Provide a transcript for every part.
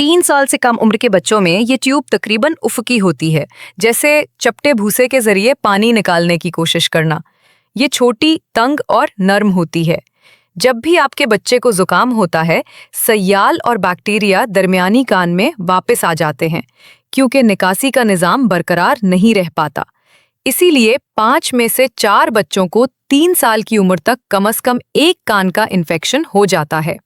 3 साल से कम उम्र के बच्चों में ये ट्यूब तकरीबन उफकी होती है, जैसे चपटे भूसे के जरिए पानी निकालने की कोशिश करना। ये छोटी, तंग और नर्म होती है। जब भी आपके बच्चे को जुकाम होता है, सयाल और बैक्टीरिया दरमियानी कान में वापस आ जाते हैं, क्योंकि निकासी का निजाम बरकरार नहीं रह पाता। इसीलिए 5 में से 4 बच्चों को 3 साल की उम्र तक कम से कम एक कान का इन्फेक्शन हो जाता है।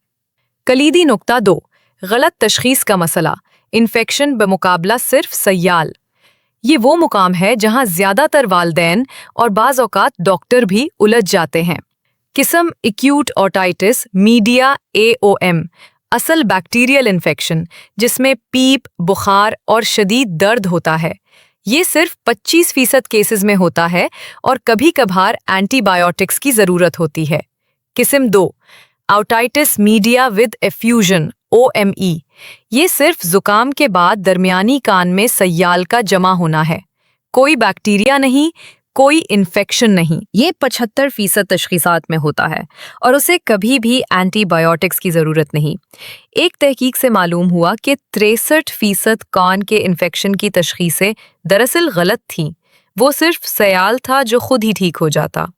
कलीदी नुक्ता 2, गलत तशखीस का मसला, इन्फेक्शन बमुकाबला सिर्फ सयाल। ये वो मुकाम है जहां ज्यादातर वालदैन और बाज़ औक़ात डॉक्टर भी उलझ जाते हैं। किस्म एक्यूट ओटाइटिस मीडिया AOM, असल बैक्टीरियल इन्फेक्शन जिसमें पीप, बुखार और शदीद दर्द होता है। ये सिर्फ 25% केसेस में होता है और कभी कभार एंटीबायोटिक्स की ज़रूरत होती है। किस्म 2, otitis media with effusion OME, ये सिर्फ जुकाम के बाद दरमियानी कान में सयाल का जमा होना है। कोई बैक्टीरिया नहीं, कोई इन्फेक्शन नहीं। ये 75% तशखीसात में होता है और उसे कभी भी एंटीबायोटिक्स की ज़रूरत नहीं। एक तहकीक से मालूम हुआ कि 63% कान के इन्फेक्शन की तशखीसें दरअसल गलत थीं। वो सिर्फ सयाल था जो खुद ही ठीक हो जाता।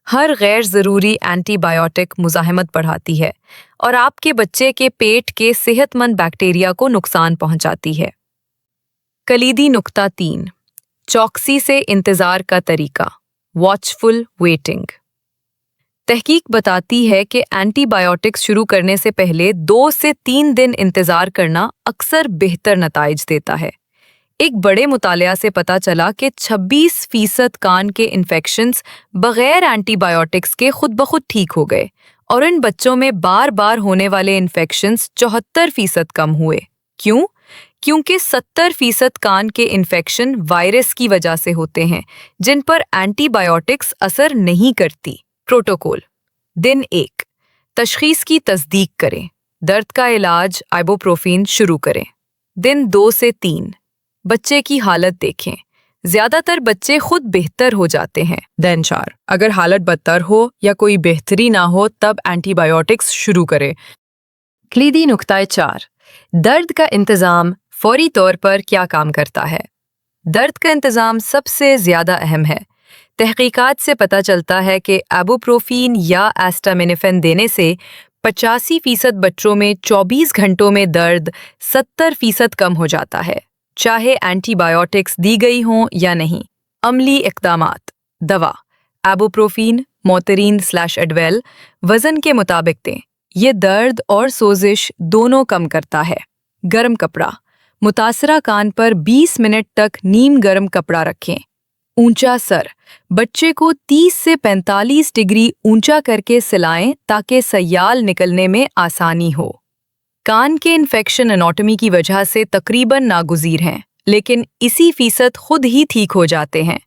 हर गैर ज़रूरी एंटीबायोटिक मुज़ाहमत बढ़ाती है और आपके बच्चे के पेट के सेहतमंद बैक्टीरिया को नुकसान पहुंचाती है। कलीदी नुक्ता 3, चौकसी से इंतज़ार का तरीका, वॉचफुल वेटिंग। तहकीक बताती है कि एंटीबायोटिक्स शुरू करने से पहले 2 से 3 दिन इंतज़ार करना अक्सर बेहतर नताइज देता है। एक बड़े मुतालिया से पता चला कि 26% कान के इन्फेक्शंस बगैर एंटीबायोटिक्स के खुद ब खुद ठीक हो गए और इन बच्चों में बार बार होने वाले इन्फेक्शंस 74% कम हुए। क्यों? क्योंकि 70% कान के इन्फेक्शन वायरस की वजह से होते हैं, जिन पर एंटीबायोटिक्स असर नहीं करती। प्रोटोकॉल: दिन 1, तशखीस की तस्दीक करें, दर्द का इलाज आइबुप्रोफेन शुरू करें। दिन 2 से 3, बच्चे की हालत देखें, ज्यादातर बच्चे खुद बेहतर हो जाते हैं। दिन 4, अगर हालत बदतर हो या कोई बेहतरी ना हो तब एंटीबायोटिक्स शुरू करें। कलीदी नुक्ता 4, दर्द का इंतज़ाम फौरी तौर पर क्या काम करता है? दर्द का इंतज़ाम सबसे ज़्यादा अहम है। तहकीकात से पता चलता है कि आइबुप्रोफेन या एस्टामिनोफेन देने से 85% बच्चों में 24 घंटों में दर्द 70% कम हो जाता है, चाहे एंटीबायोटिक्स दी गई हों या नहीं। अमली इक़दामात: दवा आइबुप्रोफेन, मोतरीन/एडवेल वज़न के मुताबिक दें। ये दर्द और सोजिश दोनों कम करता है। गर्म कपड़ा: मुतासरा कान पर 20 मिनट तक नीम गर्म कपड़ा रखें। ऊंचा सर: बच्चे को 30 से 45 डिग्री ऊंचा करके सिलाएं ताकि सयाल निकलने में आसानी हो। कान के इन्फेक्शन एनाटॉमी की वजह से तकरीबन नागुज़ीर हैं, लेकिन इसी फीसद खुद ही ठीक हो जाते हैं।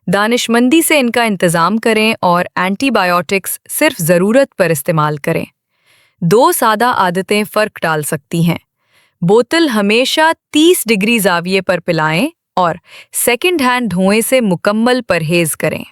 दानिशमंदी से इनका इंतज़ाम करें और एंटीबायोटिक्स सिर्फ ज़रूरत पर इस्तेमाल करें। 2 सादा आदतें फ़र्क डाल सकती हैं। बोतल हमेशा 30 डिग्री ज़ाविये पर पिलाएं और सेकंड हैंड धुएं से मुकम्मल परहेज़ करें।